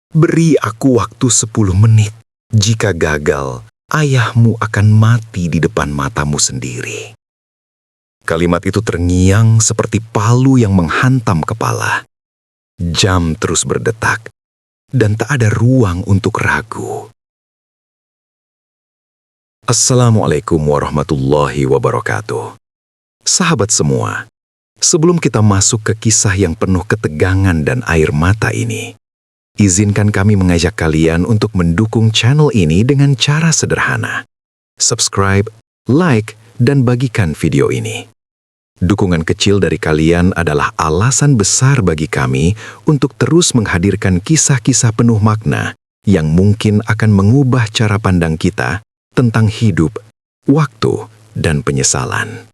Beri aku waktu 10 menit. Jika gagal, ayahmu akan mati di depan matamu sendiri. Kalimat itu terngiang seperti palu yang menghantam kepala. Jam terus berdetak, dan tak ada ruang untuk ragu. Assalamualaikum warahmatullahi wabarakatuh. Sahabat semua, sebelum kita masuk ke kisah yang penuh ketegangan dan air mata ini, izinkan kami mengajak kalian untuk mendukung channel ini dengan cara sederhana. Subscribe, like, dan bagikan video ini. Dukungan kecil dari kalian adalah alasan besar bagi kami untuk terus menghadirkan kisah-kisah penuh makna yang mungkin akan mengubah cara pandang kita tentang hidup, waktu, dan penyesalan.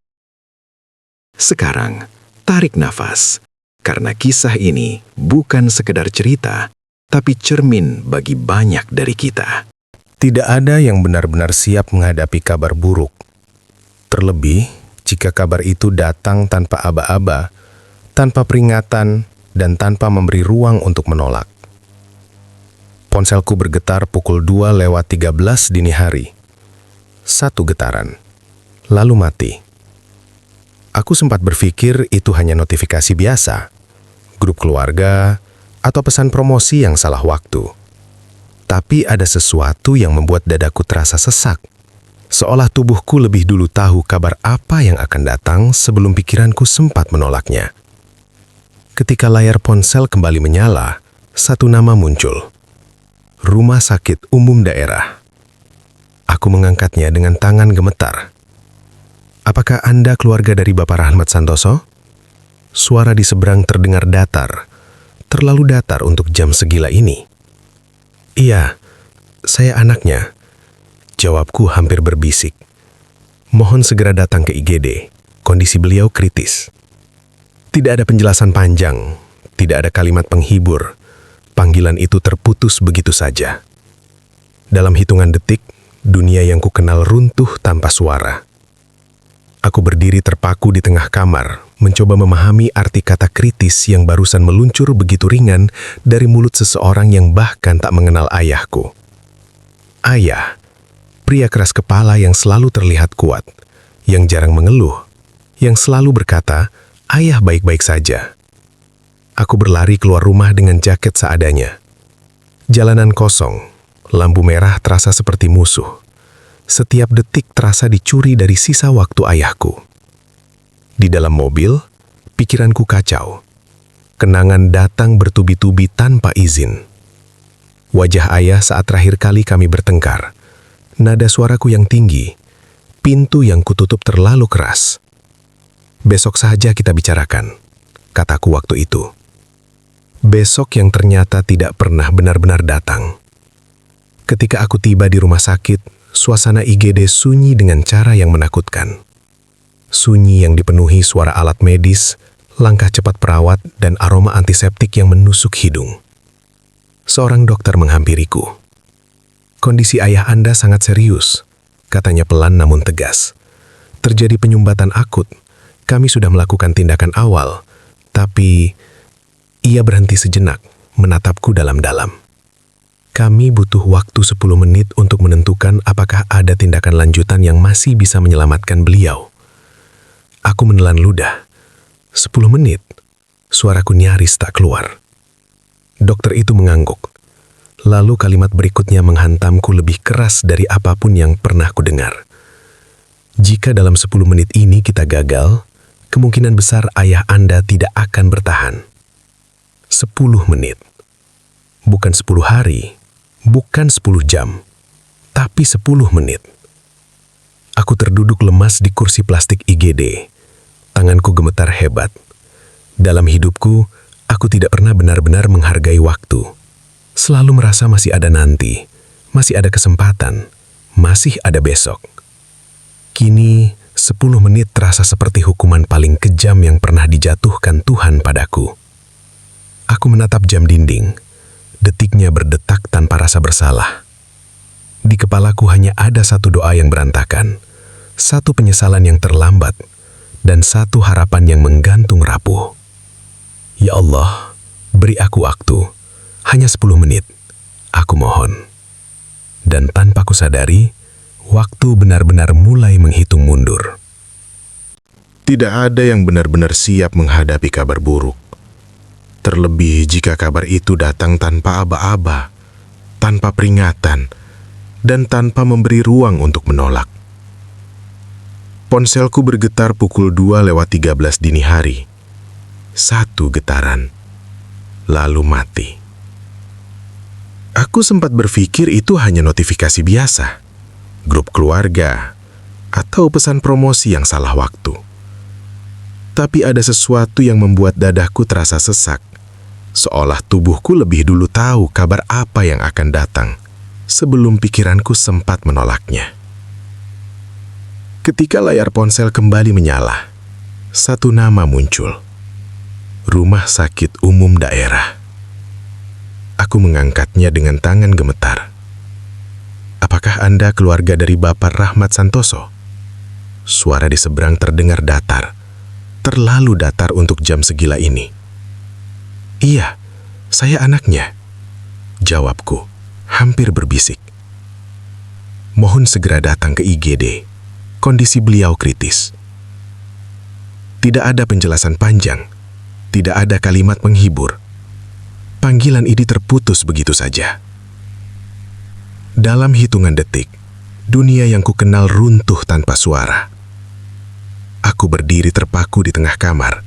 Sekarang, tarik nafas, karena kisah ini bukan sekedar cerita, tapi cermin bagi banyak dari kita. Tidak ada yang benar-benar siap menghadapi kabar buruk. Terlebih, jika kabar itu datang tanpa aba-aba, tanpa peringatan, dan tanpa memberi ruang untuk menolak. Ponselku bergetar pukul 2:13 dini hari. 1 getaran, lalu mati. Aku sempat berpikir itu hanya notifikasi biasa, grup keluarga, atau pesan promosi yang salah waktu. Tapi ada sesuatu yang membuat dadaku terasa sesak, seolah tubuhku lebih dulu tahu kabar apa yang akan datang sebelum pikiranku sempat menolaknya. Ketika layar ponsel kembali menyala, satu nama muncul. Rumah Sakit Umum Daerah. Aku mengangkatnya dengan tangan gemetar. Apakah Anda keluarga dari Bapak Rahmat Santoso? Suara di seberang terdengar datar, terlalu datar untuk jam segila ini. Iya, saya anaknya. Jawabku hampir berbisik. Mohon segera datang ke IGD, kondisi beliau kritis. Tidak ada penjelasan panjang, tidak ada kalimat penghibur. Panggilan itu terputus begitu saja. Dalam hitungan detik, dunia yang kukenal runtuh tanpa suara. Aku berdiri terpaku di tengah kamar, mencoba memahami arti kata kritis yang barusan meluncur begitu ringan dari mulut seseorang yang bahkan tak mengenal ayahku. Ayah, pria keras kepala yang selalu terlihat kuat, yang jarang mengeluh, yang selalu berkata, "Ayah baik-baik saja." Aku berlari keluar rumah dengan jaket seadanya. Jalanan kosong. Lampu merah terasa seperti musuh. Setiap detik terasa dicuri dari sisa waktu ayahku. Di dalam mobil, pikiranku kacau. Kenangan datang bertubi-tubi tanpa izin. Wajah ayah saat terakhir kali kami bertengkar. Nada suaraku yang tinggi. Pintu yang kututup terlalu keras. "Besok saja kita bicarakan," kataku waktu itu. Besok yang ternyata tidak pernah benar-benar datang. Ketika aku tiba di rumah sakit, suasana IGD sunyi dengan cara yang menakutkan. Sunyi yang dipenuhi suara alat medis, langkah cepat perawat, dan aroma antiseptik yang menusuk hidung. Seorang dokter menghampiriku. "Kondisi ayah Anda sangat serius," katanya pelan namun tegas. "Terjadi penyumbatan akut. Kami sudah melakukan tindakan awal, tapi..." Ia berhenti sejenak, menatapku dalam-dalam. "Kami butuh waktu 10 menit untuk menentukan apakah ada tindakan lanjutan yang masih bisa menyelamatkan beliau." Aku menelan ludah. 10 menit? Suaraku nyaris tak keluar. Dokter itu mengangguk. Lalu kalimat berikutnya menghantamku lebih keras dari apapun yang pernah kudengar. "Jika dalam 10 menit ini kita gagal, kemungkinan besar ayah Anda tidak akan bertahan." 10 menit. Bukan 10 hari. Bukan 10 jam, tapi 10 menit. Aku terduduk lemas di kursi plastik IGD. Tanganku gemetar hebat. Dalam hidupku, aku tidak pernah benar-benar menghargai waktu. Selalu merasa masih ada nanti, masih ada kesempatan, masih ada besok. Kini, 10 menit terasa seperti hukuman paling kejam yang pernah dijatuhkan Tuhan padaku. Aku menatap jam dinding. Detiknya berdetak tanpa rasa bersalah. Di kepalaku hanya ada satu doa yang berantakan, satu penyesalan yang terlambat, dan satu harapan yang menggantung rapuh. "Ya Allah, beri aku waktu, hanya 10 menit. Aku mohon. Dan tanpa kusadari, waktu benar-benar mulai menghitung mundur. Tidak ada yang benar-benar siap menghadapi kabar buruk. Terlebih jika kabar itu datang tanpa aba-aba, tanpa peringatan, dan tanpa memberi ruang untuk menolak. Ponselku bergetar pukul 2:13 dini hari. Satu getaran, lalu mati. Aku sempat berpikir itu hanya notifikasi biasa, grup keluarga, atau pesan promosi yang salah waktu. Tapi ada sesuatu yang membuat dadaku terasa sesak, seolah tubuhku lebih dulu tahu kabar apa yang akan datang, sebelum pikiranku sempat menolaknya. Ketika layar ponsel kembali menyala, satu nama muncul. Rumah Sakit Umum Daerah. Aku mengangkatnya dengan tangan gemetar. Apakah Anda keluarga dari Bapak Rahmat Santoso? Suara di seberang terdengar datar. Terlalu datar untuk jam segila ini. Iya, saya anaknya. Jawabku, hampir berbisik. Mohon segera datang ke IGD. Kondisi beliau kritis. Tidak ada penjelasan panjang. Tidak ada kalimat menghibur. Panggilan ini terputus begitu saja. Dalam hitungan detik, dunia yang kukenal runtuh tanpa suara. Aku berdiri terpaku di tengah kamar,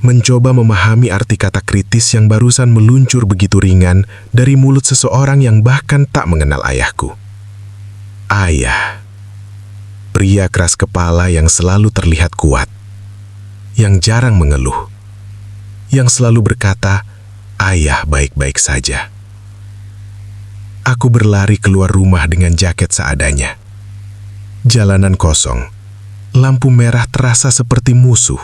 mencoba memahami arti kata kritis yang barusan meluncur begitu ringan dari mulut seseorang yang bahkan tak mengenal ayahku. Ayah. Pria keras kepala yang selalu terlihat kuat, yang jarang mengeluh, yang selalu berkata, "Ayah baik-baik saja." Aku berlari keluar rumah dengan jaket seadanya. Jalanan kosong. Lampu merah terasa seperti musuh.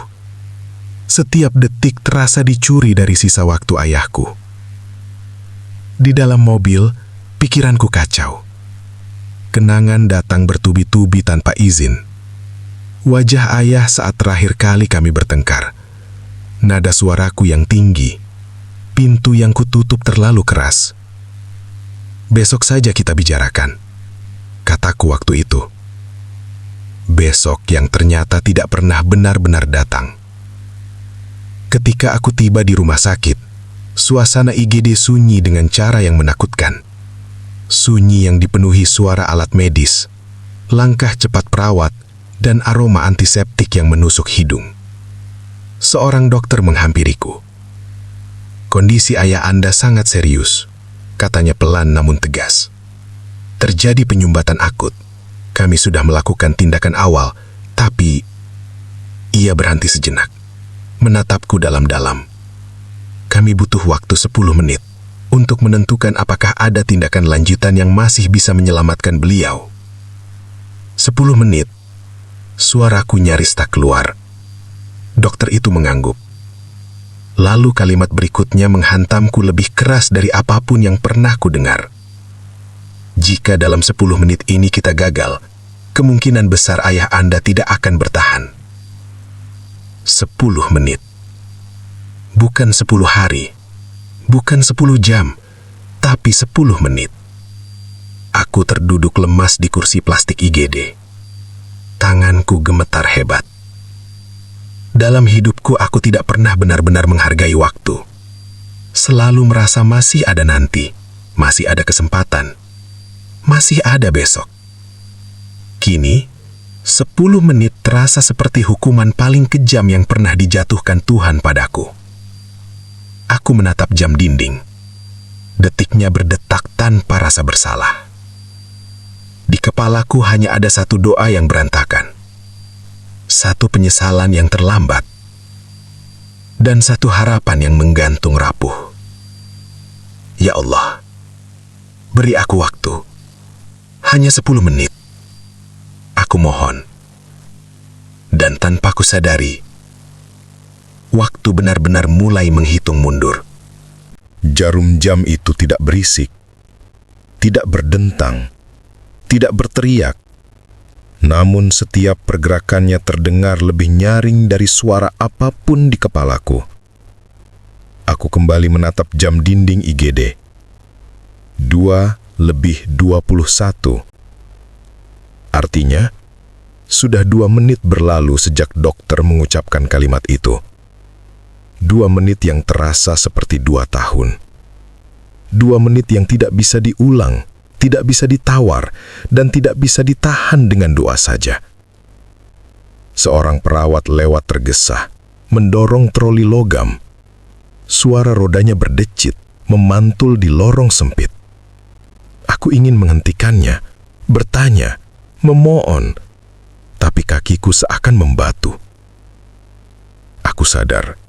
Setiap detik terasa dicuri dari sisa waktu ayahku. Di dalam mobil, pikiranku kacau. Kenangan datang bertubi-tubi tanpa izin. Wajah ayah saat terakhir kali kami bertengkar. Nada suaraku yang tinggi. Pintu yang kututup terlalu keras. "Besok saja kita bicarakan," kataku waktu itu. Besok yang ternyata tidak pernah benar-benar datang. Ketika aku tiba di rumah sakit, suasana IGD sunyi dengan cara yang menakutkan. Sunyi yang dipenuhi suara alat medis, langkah cepat perawat, dan aroma antiseptik yang menusuk hidung. Seorang dokter menghampiriku. "Kondisi ayah Anda sangat serius," katanya pelan namun tegas. "Terjadi penyumbatan akut. Kami sudah melakukan tindakan awal, tapi..." Ia berhenti sejenak, menatapku dalam-dalam. "Kami butuh waktu 10 menit untuk menentukan apakah ada tindakan lanjutan yang masih bisa menyelamatkan beliau." 10 menit. Suaraku nyaris tak keluar. Dokter itu mengangguk. Lalu kalimat berikutnya menghantamku lebih keras dari apapun yang pernah ku dengar. "Jika dalam 10 menit ini kita gagal, kemungkinan besar ayah Anda tidak akan bertahan." 10 menit. Bukan 10 hari, bukan 10 jam, tapi 10 menit. Aku terduduk lemas di kursi plastik IGD. Tanganku gemetar hebat. Dalam hidupku aku tidak pernah benar-benar menghargai waktu. Selalu merasa masih ada nanti, masih ada kesempatan. Masih ada besok. Kini, 10 menit terasa seperti hukuman paling kejam yang pernah dijatuhkan Tuhan padaku. Aku menatap jam dinding. Detiknya berdetak tanpa rasa bersalah. Di kepalaku hanya ada satu doa yang berantakan. Satu penyesalan yang terlambat. Dan satu harapan yang menggantung rapuh. Ya Allah, beri aku waktu. Hanya 10 menit. Aku mohon. Dan tanpa kusadari, waktu benar-benar mulai menghitung mundur. Jarum jam itu tidak berisik, tidak berdentang, tidak berteriak. Namun setiap pergerakannya terdengar lebih nyaring dari suara apapun di kepalaku. Aku kembali menatap jam dinding IGD. 2:21. Artinya, sudah 2 menit berlalu sejak dokter mengucapkan kalimat itu. 2 menit yang terasa seperti 2 tahun. 2 menit yang tidak bisa diulang, tidak bisa ditawar, dan tidak bisa ditahan dengan doa saja. Seorang perawat lewat tergesa, mendorong troli logam. Suara rodanya berdecit, memantul di lorong sempit. Aku ingin menghentikannya, bertanya, memohon, tapi kakiku seakan membatu. Aku sadar,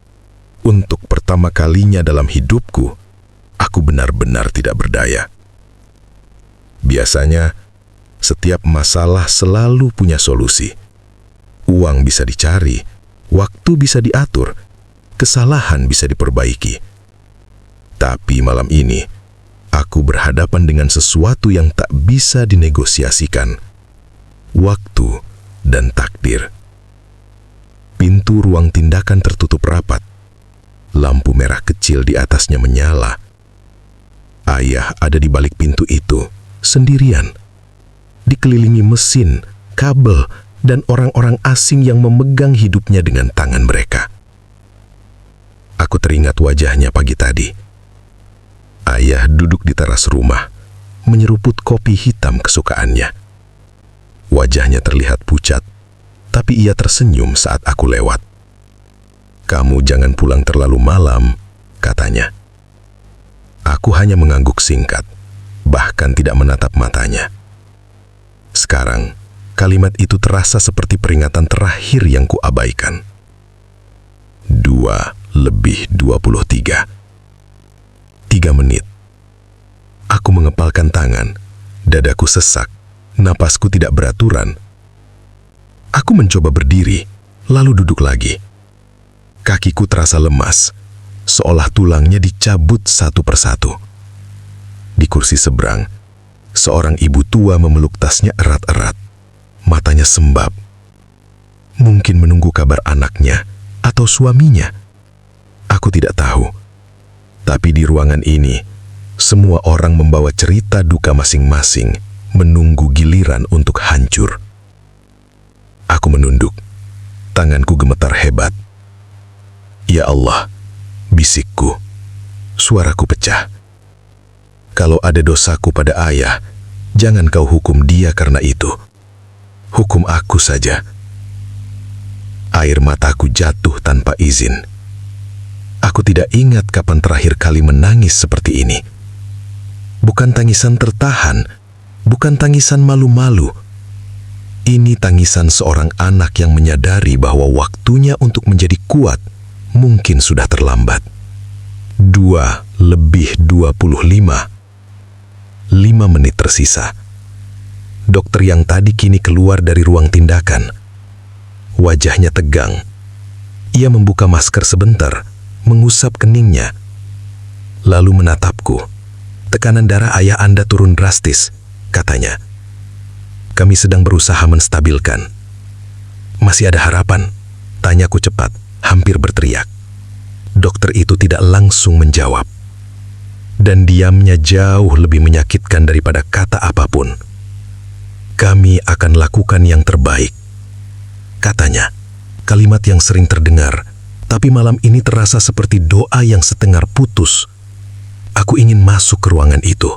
untuk pertama kalinya dalam hidupku, aku benar-benar tidak berdaya. Biasanya, setiap masalah selalu punya solusi. Uang bisa dicari, waktu bisa diatur, kesalahan bisa diperbaiki. Tapi malam ini, aku berhadapan dengan sesuatu yang tak bisa dinegosiasikan. Waktu dan takdir. Pintu ruang tindakan tertutup rapat. Lampu merah kecil di atasnya menyala. Ayah ada di balik pintu itu, sendirian. Dikelilingi mesin, kabel, dan orang-orang asing yang memegang hidupnya dengan tangan mereka. Aku teringat wajahnya pagi tadi. Ayah duduk di teras rumah, menyeruput kopi hitam kesukaannya. Wajahnya terlihat pucat, tapi ia tersenyum saat aku lewat. "Kamu jangan pulang terlalu malam," katanya. Aku hanya mengangguk singkat, bahkan tidak menatap matanya. Sekarang, kalimat itu terasa seperti peringatan terakhir yang kuabaikan. 2:23. 3 menit. Aku mengepalkan tangan, dadaku sesak, napasku tidak beraturan. Aku mencoba berdiri, lalu duduk lagi. Kakiku terasa lemas, seolah tulangnya dicabut satu persatu. Di kursi seberang, seorang ibu tua memeluk tasnya erat-erat. Matanya sembab. Mungkin menunggu kabar anaknya atau suaminya. Aku tidak tahu. Tapi di ruangan ini, semua orang membawa cerita duka masing-masing, menunggu giliran untuk hancur. Aku menunduk. Tanganku gemetar hebat. "Ya Allah," bisikku. Suaraku pecah. "Kalau ada dosaku pada ayah, jangan kau hukum dia karena itu. Hukum aku saja." Air mataku jatuh tanpa izin. Aku tidak ingat kapan terakhir kali menangis seperti ini. Bukan tangisan tertahan, bukan tangisan malu-malu. Ini tangisan seorang anak yang menyadari bahwa waktunya untuk menjadi kuat mungkin sudah terlambat. 2:25. 5 menit tersisa. Dokter yang tadi kini keluar dari ruang tindakan. Wajahnya tegang. Ia membuka masker sebentar, mengusap keningnya, lalu menatapku. "Tekanan darah ayah Anda turun drastis," katanya. "Kami sedang berusaha menstabilkan." "Masih ada harapan?" tanyaku cepat, hampir berteriak. Dokter itu tidak langsung menjawab. Dan diamnya jauh lebih menyakitkan daripada kata apapun. "Kami akan lakukan yang terbaik," katanya. Kalimat yang sering terdengar, tapi malam ini terasa seperti doa yang setengah putus. Aku ingin masuk ke ruangan itu,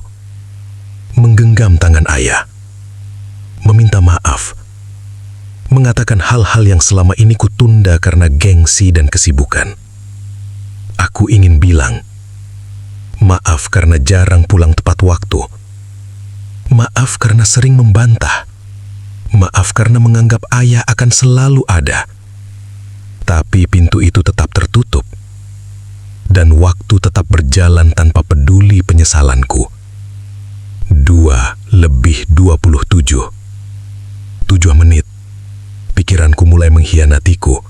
menggenggam tangan ayah, meminta maaf, mengatakan hal-hal yang selama ini kutunda karena gengsi dan kesibukan. Aku ingin bilang, maaf karena jarang pulang tepat waktu, maaf karena sering membantah, maaf karena menganggap ayah akan selalu ada. Tapi pintu itu tetap tertutup, dan waktu tetap berjalan tanpa peduli penyesalanku. 2:27. 7 menit. Pikiranku mulai mengkhianatiku.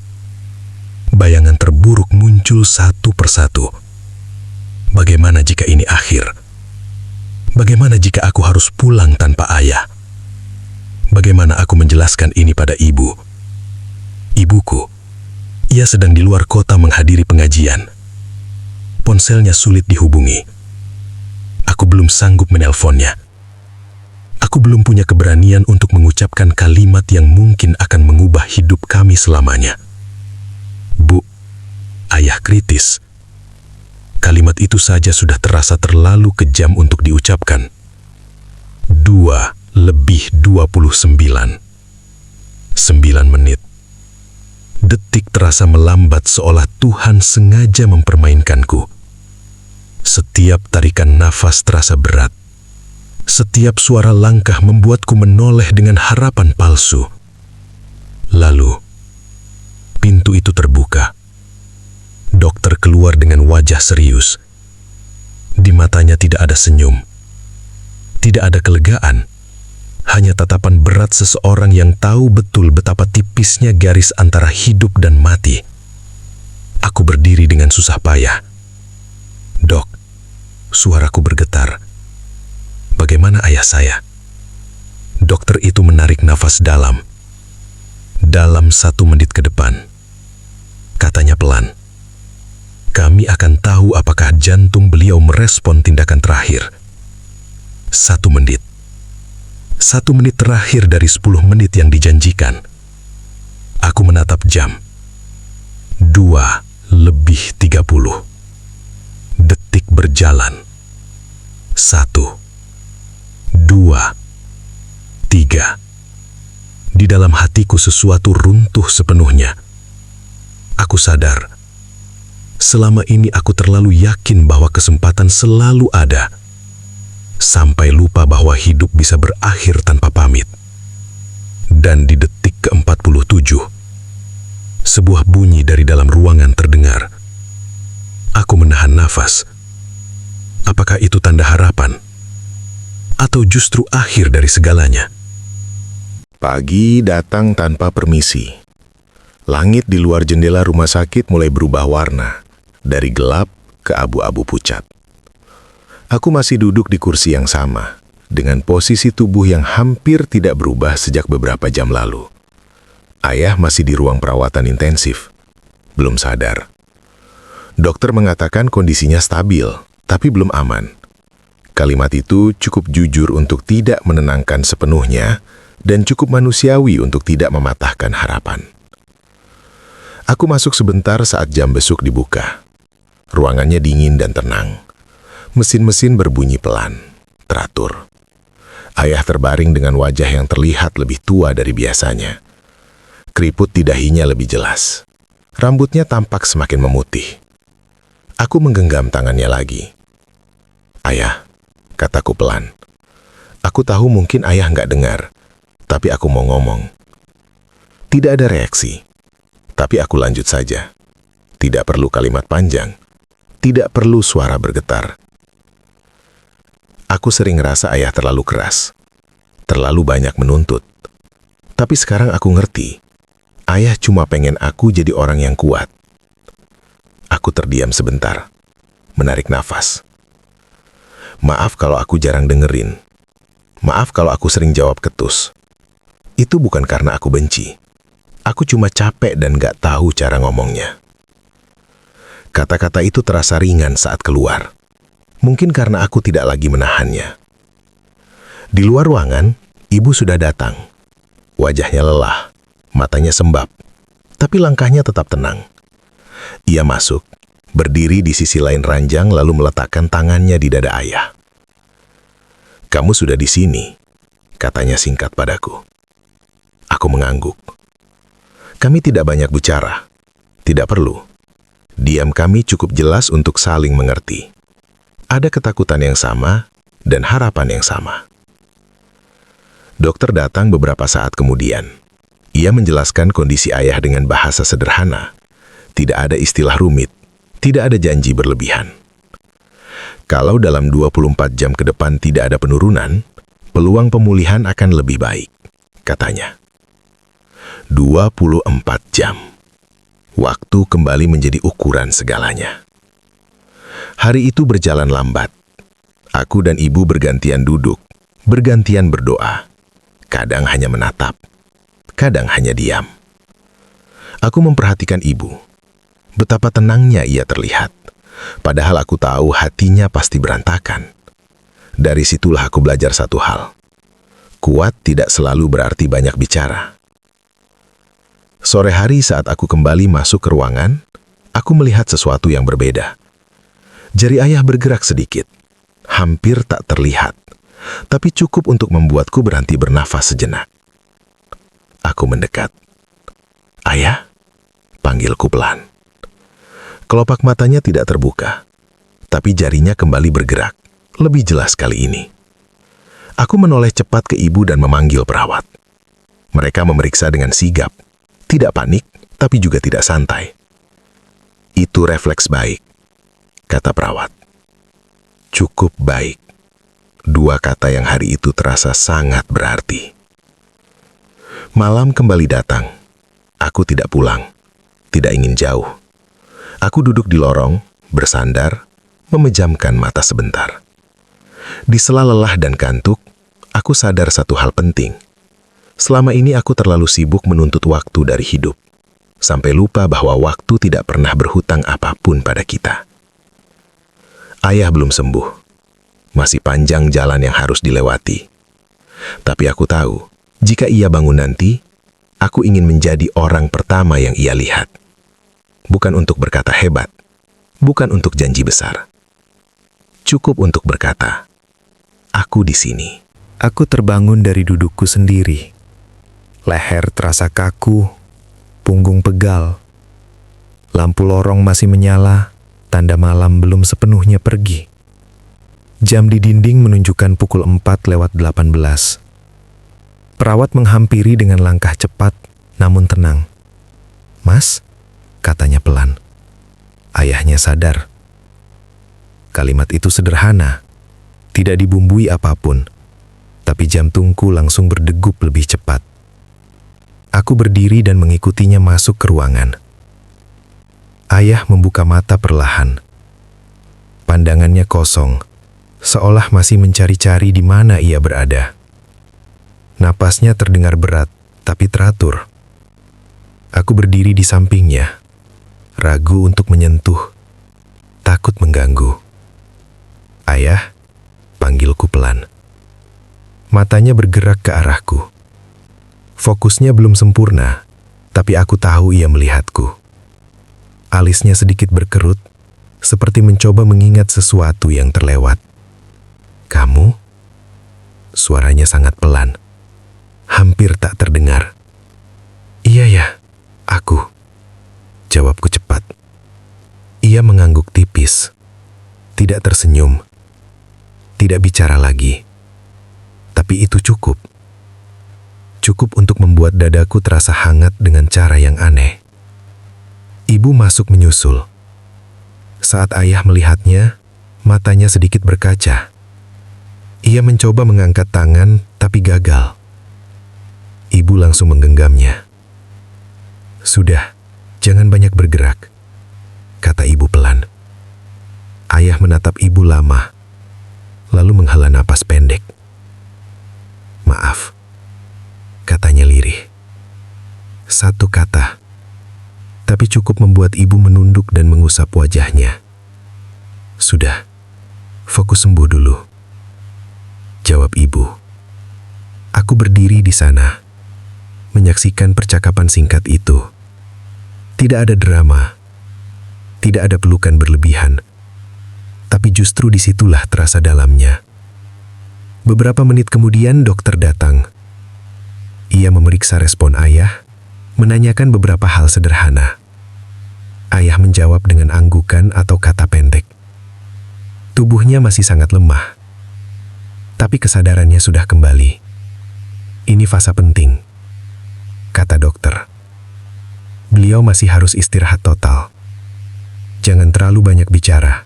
Bayangan terburuk muncul satu persatu. Bagaimana jika ini akhir? Bagaimana jika aku harus pulang tanpa ayah? Bagaimana aku menjelaskan ini pada ibu? Ibuku. Ia sedang di luar kota menghadiri pengajian. Ponselnya sulit dihubungi. Aku belum sanggup menelponnya. Aku belum punya keberanian untuk mengucapkan kalimat yang mungkin akan mengubah hidup kami selamanya. Bu, ayah kritis. Kalimat itu saja sudah terasa terlalu kejam untuk diucapkan. 2:29. 9 menit. Detik terasa melambat seolah Tuhan sengaja mempermainkanku. Setiap tarikan nafas terasa berat. Setiap suara langkah membuatku menoleh dengan harapan palsu. Lalu, pintu itu terbuka. Dokter keluar dengan wajah serius. Di matanya tidak ada senyum. Tidak ada kelegaan. Hanya tatapan berat seseorang yang tahu betul betapa tipisnya garis antara hidup dan mati. Aku berdiri dengan susah payah. Dok, suaraku bergetar. Bagaimana ayah saya? Dokter itu menarik nafas dalam. Dalam 1 menit ke depan. Katanya pelan. Kami akan tahu apakah jantung beliau merespon tindakan terakhir. 1 menit. 1 menit terakhir dari 10 menit yang dijanjikan. Aku menatap jam. 2:30. Detik berjalan. 1, 2, 3. Di dalam hatiku sesuatu runtuh sepenuhnya. Aku sadar. Selama ini aku terlalu yakin bahwa kesempatan selalu ada. Sampai lupa bahwa hidup bisa berakhir tanpa pamit. Dan di detik ke-47, sebuah bunyi dari dalam ruangan terdengar. Aku menahan nafas. Apakah itu tanda harapan? Atau justru akhir dari segalanya? Pagi datang tanpa permisi. Langit di luar jendela rumah sakit mulai berubah warna, dari gelap ke abu-abu pucat. Aku masih duduk di kursi yang sama, dengan posisi tubuh yang hampir tidak berubah sejak beberapa jam lalu. Ayah masih di ruang perawatan intensif, belum sadar. Dokter mengatakan kondisinya stabil, tapi belum aman. Kalimat itu cukup jujur untuk tidak menenangkan sepenuhnya, dan cukup manusiawi untuk tidak mematahkan harapan. Aku masuk sebentar saat jam besuk dibuka. Ruangannya dingin dan tenang. Mesin-mesin berbunyi pelan, teratur. Ayah terbaring dengan wajah yang terlihat lebih tua dari biasanya. Keriput di dahinya lebih jelas. Rambutnya tampak semakin memutih. Aku menggenggam tangannya lagi. Ayah, kataku pelan. Aku tahu mungkin ayah nggak dengar, tapi aku mau ngomong. Tidak ada reaksi, tapi aku lanjut saja. Tidak perlu kalimat panjang. Tidak perlu suara bergetar. Aku sering rasa ayah terlalu keras, terlalu banyak menuntut. Tapi sekarang aku ngerti, ayah cuma pengen aku jadi orang yang kuat. Aku terdiam sebentar, menarik nafas. Maaf kalau aku jarang dengerin. Maaf kalau aku sering jawab ketus. Itu bukan karena aku benci. Aku cuma capek dan gak tahu cara ngomongnya. Kata-kata itu terasa ringan saat keluar. Mungkin karena aku tidak lagi menahannya. Di luar ruangan, ibu sudah datang. Wajahnya lelah, matanya sembab, tapi langkahnya tetap tenang. Ia masuk, berdiri di sisi lain ranjang lalu meletakkan tangannya di dada ayah. "Kamu sudah di sini," katanya singkat padaku. Aku mengangguk. Kami tidak banyak bicara. Tidak perlu. Diam kami cukup jelas untuk saling mengerti. Ada ketakutan yang sama dan harapan yang sama. Dokter datang beberapa saat kemudian. Ia menjelaskan kondisi ayah dengan bahasa sederhana. Tidak ada istilah rumit, tidak ada janji berlebihan. Kalau dalam 24 jam ke depan tidak ada penurunan, peluang pemulihan akan lebih baik, katanya. 24 jam. Waktu kembali menjadi ukuran segalanya. Hari itu berjalan lambat. Aku dan ibu bergantian duduk, bergantian berdoa. Kadang hanya menatap, kadang hanya diam. Aku memperhatikan ibu. Betapa tenangnya ia terlihat. Padahal aku tahu hatinya pasti berantakan. Dari situlah aku belajar satu hal. Kuat tidak selalu berarti banyak bicara. Sore hari saat aku kembali masuk ke ruangan, aku melihat sesuatu yang berbeda. Jari ayah bergerak sedikit, hampir tak terlihat, tapi cukup untuk membuatku berhenti bernafas sejenak. Aku mendekat. "Ayah?" panggilku pelan. Kelopak matanya tidak terbuka, tapi jarinya kembali bergerak, lebih jelas kali ini. Aku menoleh cepat ke ibu dan memanggil perawat. Mereka memeriksa dengan sigap, tidak panik, tapi juga tidak santai. "Itu refleks baik," kata perawat. Cukup baik. Dua kata yang hari itu terasa sangat berarti. Malam kembali datang. Aku tidak pulang, tidak ingin jauh. Aku duduk di lorong, bersandar, memejamkan mata sebentar. Di sela lelah dan kantuk, aku sadar satu hal penting. Selama ini aku terlalu sibuk menuntut waktu dari hidup, sampai lupa bahwa waktu tidak pernah berhutang apapun pada kita. Ayah belum sembuh. Masih panjang jalan yang harus dilewati. Tapi aku tahu, jika ia bangun nanti, aku ingin menjadi orang pertama yang ia lihat. Bukan untuk berkata hebat, bukan untuk janji besar. Cukup untuk berkata, "Aku di sini." Aku terbangun dari dudukku sendiri. Leher terasa kaku, punggung pegal. Lampu lorong masih menyala, tanda malam belum sepenuhnya pergi. Jam di dinding menunjukkan pukul 4:18. Perawat menghampiri dengan langkah cepat, namun tenang. "Mas?" katanya pelan. Ayahnya sadar. Kalimat itu sederhana, tidak dibumbui apapun, tapi jantungku langsung berdegup lebih cepat. Aku berdiri dan mengikutinya masuk ke ruangan. Ayah membuka mata perlahan. Pandangannya kosong, seolah masih mencari-cari di mana ia berada. Napasnya terdengar berat, tapi teratur. Aku berdiri di sampingnya, ragu untuk menyentuh, takut mengganggu. "Ayah?" panggilku pelan. Matanya bergerak ke arahku. Fokusnya belum sempurna, tapi aku tahu ia melihatku. Alisnya sedikit berkerut, seperti mencoba mengingat sesuatu yang terlewat. "Kamu?" Suaranya sangat pelan, hampir tak terdengar. "Iya ya, aku," jawabku cepat. Ia mengangguk tipis, tidak tersenyum, tidak bicara lagi. Tapi itu cukup. Cukup untuk membuat dadaku terasa hangat dengan cara yang aneh. Ibu masuk menyusul. Saat ayah melihatnya, matanya sedikit berkaca. Ia mencoba mengangkat tangan, tapi gagal. Ibu langsung menggenggamnya. "Sudah, jangan banyak bergerak," kata ibu pelan. Ayah menatap ibu lama, lalu menghela napas pendek. "Maaf," katanya lirih. Satu kata, tapi cukup membuat ibu menunduk dan mengusap wajahnya. "Sudah, fokus sembuh dulu," jawab ibu. Aku berdiri di sana, menyaksikan percakapan singkat itu. Tidak ada drama, tidak ada pelukan berlebihan, tapi justru disitulah terasa dalamnya. Beberapa menit kemudian dokter datang. Ia memeriksa respon ayah, menanyakan beberapa hal sederhana. Ayah menjawab dengan anggukan atau kata pendek. Tubuhnya masih sangat lemah, tapi kesadarannya sudah kembali. "Ini fase penting," kata dokter. "Beliau masih harus istirahat total. Jangan terlalu banyak bicara."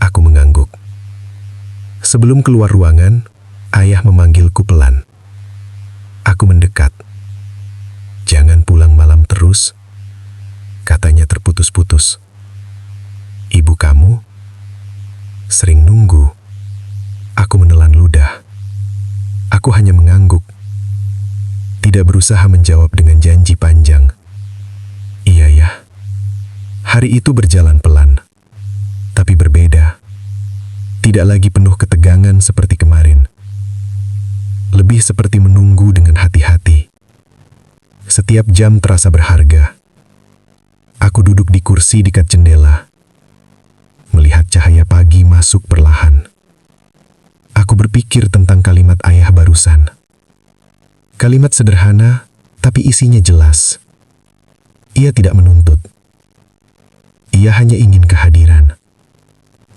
Aku mengangguk. Sebelum keluar ruangan, ayah memanggilku pelan. Aku mendekat. "Jangan pulang malam terus," katanya terputus-putus. "Ibu kamu?" "Sering nunggu." Aku menelan ludah. Aku hanya mengangguk, tidak berusaha menjawab dengan janji panjang. "Iya ya." Hari itu berjalan pelan, tapi berbeda. Tidak lagi penuh ketegangan seperti kemarin. Lebih seperti menunggu dengan hati-hati. Setiap jam terasa berharga. Aku duduk di kursi dekat jendela, melihat cahaya pagi masuk perlahan. Aku berpikir tentang kalimat ayah barusan. Kalimat sederhana, tapi isinya jelas. Ia tidak menuntut. Ia hanya ingin kehadiran.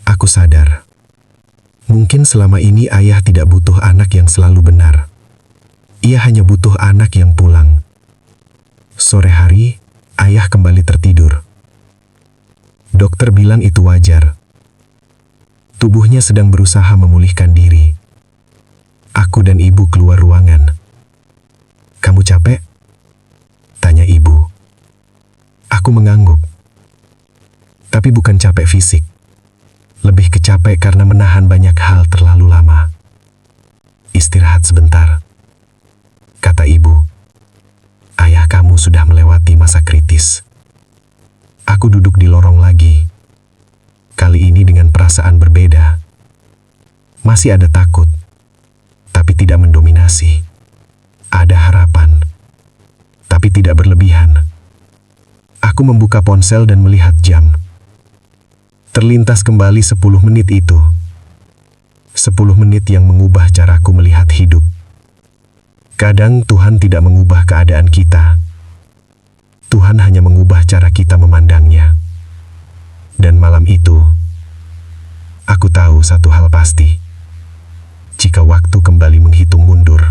Aku sadar. Mungkin selama ini ayah tidak butuh anak yang selalu benar. Ia hanya butuh anak yang pulang. Sore hari, ayah kembali tertidur. Dokter bilang itu wajar. Tubuhnya sedang berusaha memulihkan diri. Aku dan ibu keluar ruangan. "Kamu capek?" tanya ibu. Aku mengangguk. Tapi bukan capek fisik. Lebih ke capek karena menahan banyak hal terlalu lama. "Istirahat sebentar," kata ibu. "Ayah kamu sudah melewati masa kritis." Aku duduk di lorong lagi. Kali ini dengan perasaan berbeda. Masih ada takut, tapi tidak mendominasi. Ada harapan, tapi tidak berlebihan. Aku membuka ponsel dan melihat jam. Terlintas kembali 10 menit itu. 10 menit yang mengubah caraku melihat hidup. Kadang Tuhan tidak mengubah keadaan kita. Tuhan hanya mengubah cara kita memandangnya. Dan malam itu, aku tahu satu hal pasti. Jika waktu kembali menghitung mundur,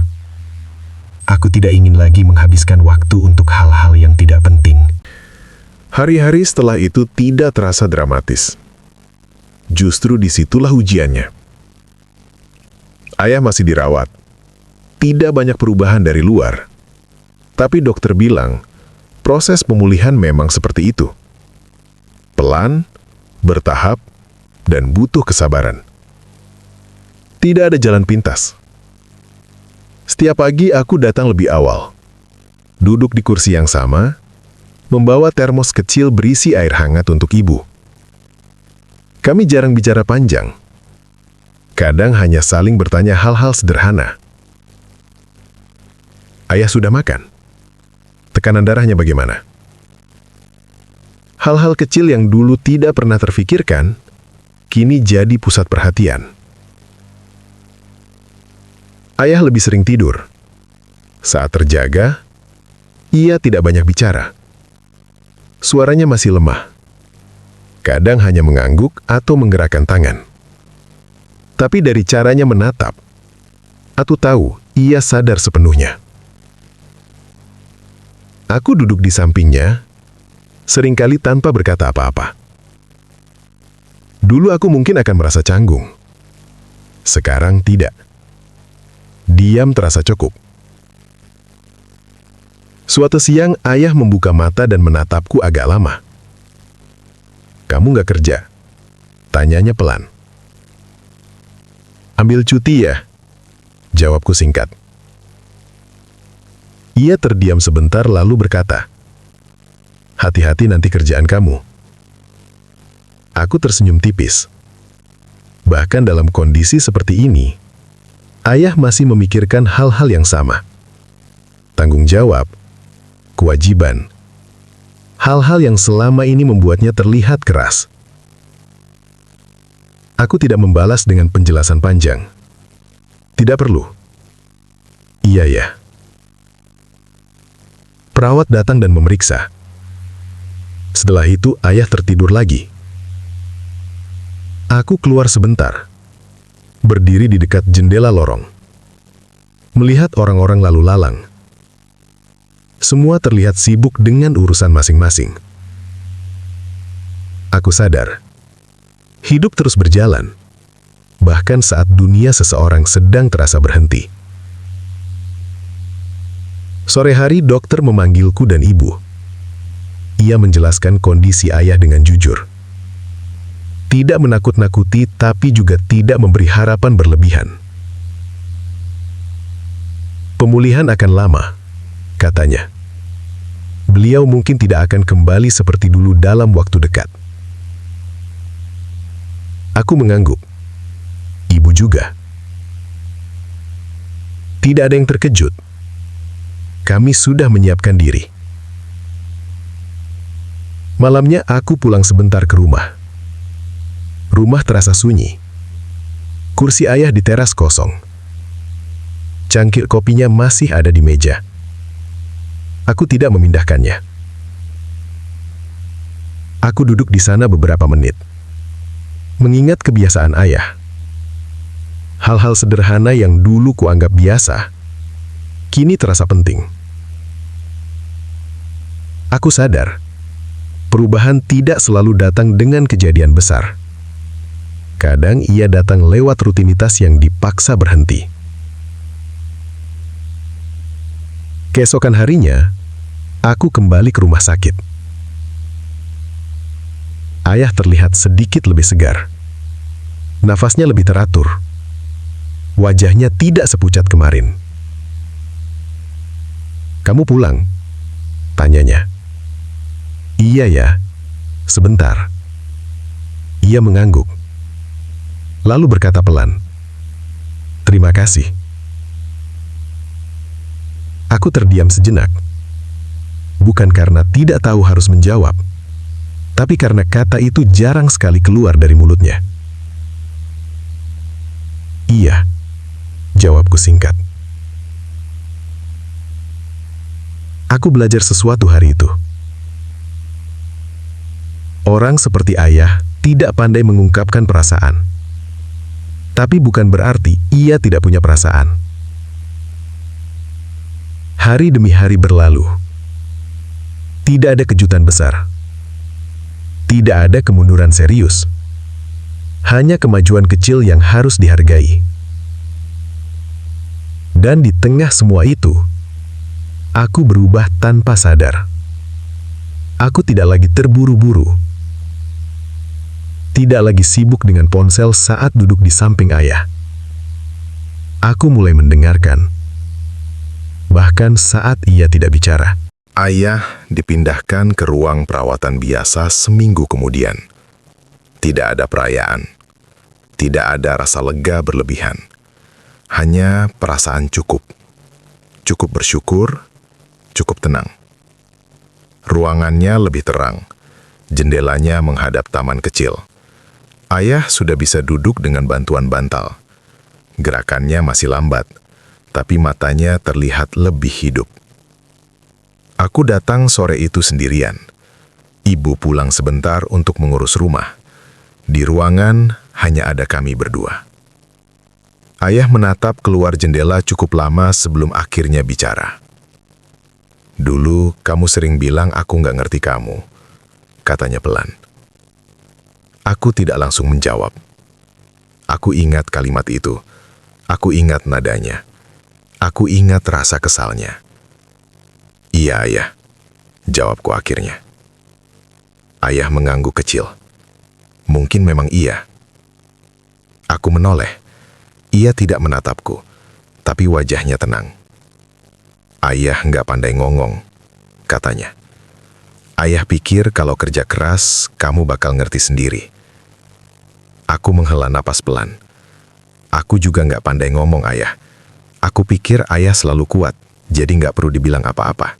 aku tidak ingin lagi menghabiskan waktu untuk hal-hal yang tidak penting. Hari-hari setelah itu tidak terasa dramatis. Justru disitulah ujiannya. Ayah masih dirawat. Tidak banyak perubahan dari luar. Tapi dokter bilang, proses pemulihan memang seperti itu. Pelan, bertahap, dan butuh kesabaran. Tidak ada jalan pintas. Setiap pagi aku datang lebih awal. Duduk di kursi yang sama, membawa termos kecil berisi air hangat untuk ibu. Kami jarang bicara panjang. Kadang hanya saling bertanya hal-hal sederhana. "Ayah sudah makan? Tekanan darahnya bagaimana?" Hal-hal kecil yang dulu tidak pernah terfikirkan, kini jadi pusat perhatian. Ayah lebih sering tidur. Saat terjaga, ia tidak banyak bicara. Suaranya masih lemah. Kadang hanya mengangguk atau menggerakkan tangan. Tapi dari caranya menatap, aku tahu ia sadar sepenuhnya. Aku duduk di sampingnya, seringkali tanpa berkata apa-apa. Dulu aku mungkin akan merasa canggung. Sekarang tidak. Diam terasa cukup. Suatu siang, ayah membuka mata dan menatapku agak lama. "Kamu nggak kerja?" tanyanya pelan. "Ambil cuti ya?" jawabku singkat. Ia terdiam sebentar lalu berkata, "Hati-hati nanti kerjaan kamu." Aku tersenyum tipis. Bahkan dalam kondisi seperti ini, ayah masih memikirkan hal-hal yang sama. Tanggung jawab, kewajiban, hal-hal yang selama ini membuatnya terlihat keras. Aku tidak membalas dengan penjelasan panjang. Tidak perlu. Iya ya. Perawat datang dan memeriksa. Setelah itu, ayah tertidur lagi. Aku keluar sebentar, berdiri di dekat jendela lorong, melihat orang-orang lalu lalang. Semua terlihat sibuk dengan urusan masing-masing. Aku sadar, hidup terus berjalan, bahkan saat dunia seseorang sedang terasa berhenti. Sore hari, dokter memanggilku dan ibu. Ia menjelaskan kondisi ayah dengan jujur. Tidak menakut-nakuti, tapi juga tidak memberi harapan berlebihan. Pemulihan akan lama, katanya. Beliau mungkin tidak akan kembali seperti dulu dalam waktu dekat. Aku mengangguk. ibu juga. Tidak ada yang terkejut. Kami sudah menyiapkan diri. Malamnya aku pulang sebentar ke rumah. Rumah terasa sunyi. Kursi ayah di teras kosong. Cangkir kopinya masih ada di meja. Aku tidak memindahkannya. Aku duduk di sana beberapa menit. Mengingat kebiasaan ayah. Hal-hal sederhana yang dulu kuanggap biasa, kini terasa penting. Aku sadar, perubahan tidak selalu datang dengan kejadian besar. Kadang ia datang lewat rutinitas yang dipaksa berhenti. Keesokan harinya, aku kembali ke rumah sakit. Ayah terlihat sedikit lebih segar. Nafasnya lebih teratur. Wajahnya tidak sepucat kemarin. "Kamu pulang?" tanyanya. "Iya ya, sebentar." Ia mengangguk. Lalu berkata pelan, "Terima kasih." Aku terdiam sejenak. Bukan karena tidak tahu harus menjawab, tapi karena kata itu jarang sekali keluar dari mulutnya. "Iya," jawabku singkat. Aku belajar sesuatu hari itu. Orang seperti ayah tidak pandai mengungkapkan perasaan. Tapi bukan berarti ia tidak punya perasaan. Hari demi hari berlalu. Tidak ada kejutan besar. Tidak ada kemunduran serius. Hanya kemajuan kecil yang harus dihargai. Dan di tengah semua itu, aku berubah tanpa sadar. Aku tidak lagi terburu-buru. Tidak lagi sibuk dengan ponsel saat duduk di samping ayah. Aku mulai mendengarkan. Bahkan saat ia tidak bicara. Ayah dipindahkan ke ruang perawatan biasa seminggu kemudian. Tidak ada perayaan. Tidak ada rasa lega berlebihan. Hanya perasaan cukup. Cukup bersyukur, cukup tenang. Ruangannya lebih terang. Jendelanya menghadap taman kecil. Ayah sudah bisa duduk dengan bantuan bantal. Gerakannya masih lambat, tapi matanya terlihat lebih hidup. Aku datang sore itu sendirian. Ibu pulang sebentar untuk mengurus rumah. Di ruangan hanya ada kami berdua. Ayah menatap keluar jendela cukup lama sebelum akhirnya bicara. "Dulu kamu sering bilang aku nggak ngerti kamu," katanya pelan. Aku tidak langsung menjawab. Aku ingat kalimat itu. Aku ingat nadanya. Aku ingat rasa kesalnya. "Iya, ayah," jawabku akhirnya. Ayah mengangguk kecil. Mungkin memang iya. Aku menoleh. Ia tidak menatapku, tapi wajahnya tenang. "Ayah nggak pandai ngomong," katanya. "Ayah pikir kalau kerja keras, kamu bakal ngerti sendiri." Aku menghela napas pelan. "Aku juga nggak pandai ngomong, ayah. Aku pikir ayah selalu kuat, jadi nggak perlu dibilang apa-apa."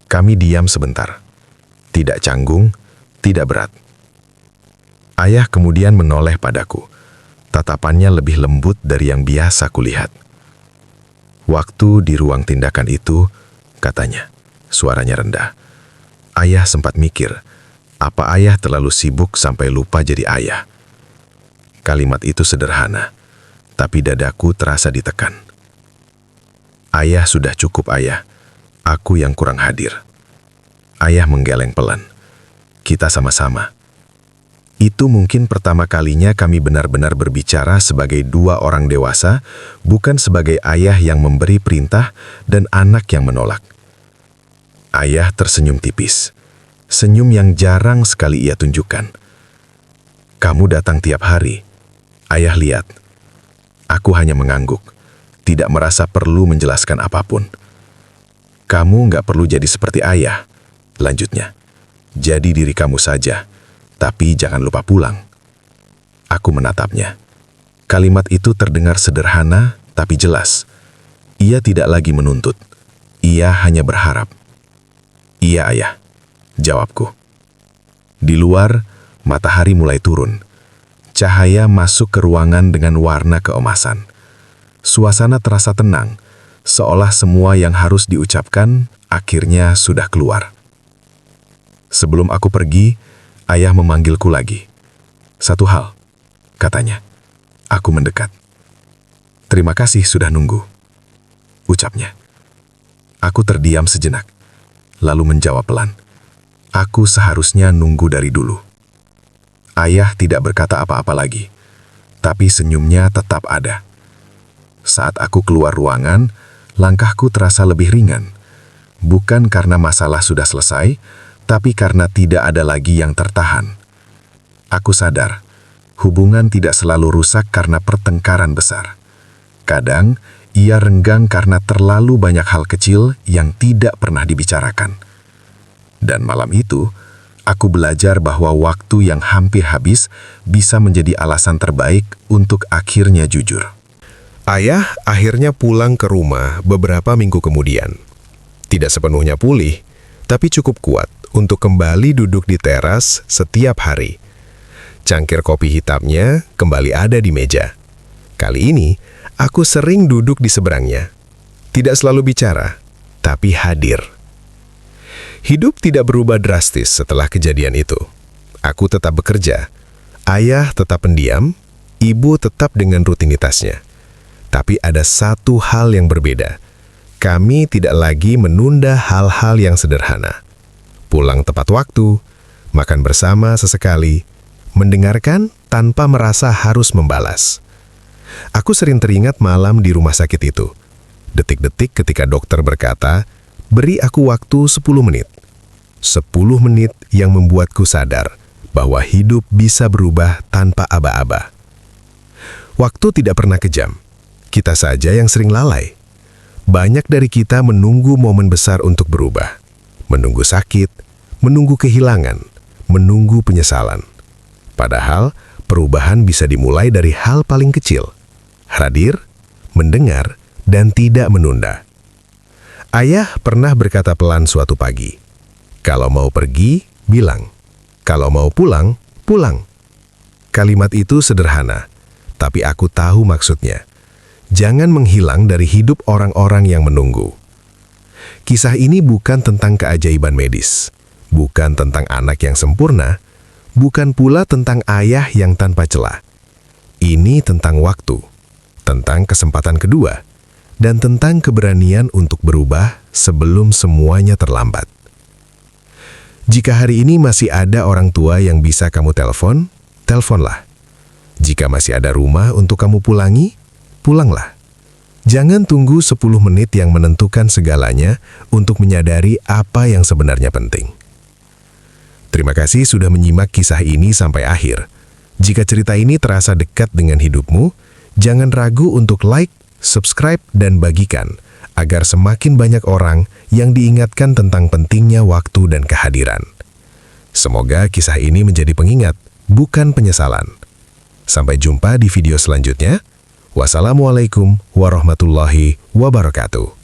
Kami diam sebentar. Tidak canggung, tidak berat. Ayah kemudian menoleh padaku. Tatapannya lebih lembut dari yang biasa kulihat. "Waktu di ruang tindakan itu," katanya, suaranya rendah. Ayah sempat mikir, apa ayah terlalu sibuk sampai lupa jadi ayah? Kalimat itu sederhana, tapi dadaku terasa ditekan. "Ayah sudah cukup, ayah. Aku yang kurang hadir." Ayah menggeleng pelan. "Kita sama-sama." Itu mungkin pertama kalinya kami benar-benar berbicara sebagai dua orang dewasa, bukan sebagai ayah yang memberi perintah dan anak yang menolak. Ayah tersenyum tipis. Senyum yang jarang sekali ia tunjukkan. "Kamu datang tiap hari." Ayah lihat. Aku hanya mengangguk, tidak merasa perlu menjelaskan apapun. "Kamu nggak perlu jadi seperti ayah," lanjutnya. "Jadi diri kamu saja. Tapi jangan lupa pulang." Aku menatapnya. Kalimat itu terdengar sederhana, tapi jelas. Ia tidak lagi menuntut. Ia hanya berharap. "Iya, Ayah," jawabku. Di luar, matahari mulai turun. Cahaya masuk ke ruangan dengan warna keemasan. Suasana terasa tenang, seolah semua yang harus diucapkan akhirnya sudah keluar. Sebelum aku pergi, Ayah memanggilku lagi. "Satu hal," katanya. Aku mendekat. "Terima kasih sudah nunggu," ucapnya. Aku terdiam sejenak, lalu menjawab pelan. "Aku seharusnya nunggu dari dulu." Ayah tidak berkata apa-apa lagi, tapi senyumnya tetap ada. Saat aku keluar ruangan, langkahku terasa lebih ringan. Bukan karena masalah sudah selesai, tapi karena tidak ada lagi yang tertahan. Aku sadar, hubungan tidak selalu rusak karena pertengkaran besar. Kadang, ia renggang karena terlalu banyak hal kecil yang tidak pernah dibicarakan. Dan malam itu, aku belajar bahwa waktu yang hampir habis bisa menjadi alasan terbaik untuk akhirnya jujur. Ayah akhirnya pulang ke rumah beberapa minggu kemudian. Tidak sepenuhnya pulih, tapi cukup kuat untuk kembali duduk di teras setiap hari. Cangkir kopi hitamnya kembali ada di meja. Kali ini, aku sering duduk di seberangnya. Tidak selalu bicara, tapi hadir. Hidup tidak berubah drastis setelah kejadian itu. Aku tetap bekerja, ayah tetap pendiam, ibu tetap dengan rutinitasnya. Tapi ada satu hal yang berbeda. Kami tidak lagi menunda hal-hal yang sederhana. Pulang tepat waktu, makan bersama sesekali, mendengarkan tanpa merasa harus membalas. Aku sering teringat malam di rumah sakit itu. Detik-detik ketika dokter berkata, "Beri aku waktu 10 menit." 10 menit yang membuatku sadar bahwa hidup bisa berubah tanpa aba-aba. Waktu tidak pernah kejam. Kita saja yang sering lalai. Banyak dari kita menunggu momen besar untuk berubah. Menunggu sakit, menunggu kehilangan, menunggu penyesalan. Padahal, perubahan bisa dimulai dari hal paling kecil. Hadir, mendengar, dan tidak menunda. Ayah pernah berkata pelan suatu pagi, "Kalau mau pergi, bilang. Kalau mau pulang, pulang." Kalimat itu sederhana, tapi aku tahu maksudnya. Jangan menghilang dari hidup orang-orang yang menunggu. Kisah ini bukan tentang keajaiban medis, bukan tentang anak yang sempurna, bukan pula tentang ayah yang tanpa celah. Ini tentang waktu, tentang kesempatan kedua, dan tentang keberanian untuk berubah sebelum semuanya terlambat. Jika hari ini masih ada orang tua yang bisa kamu telepon, teleponlah. Jika masih ada rumah untuk kamu pulangi, pulanglah. Jangan tunggu 10 menit yang menentukan segalanya untuk menyadari apa yang sebenarnya penting. Terima kasih sudah menyimak kisah ini sampai akhir. Jika cerita ini terasa dekat dengan hidupmu, jangan ragu untuk like, subscribe, dan bagikan, agar semakin banyak orang yang diingatkan tentang pentingnya waktu dan kehadiran. Semoga kisah ini menjadi pengingat, bukan penyesalan. Sampai jumpa di video selanjutnya. Wassalamualaikum warahmatullahi wabarakatuh.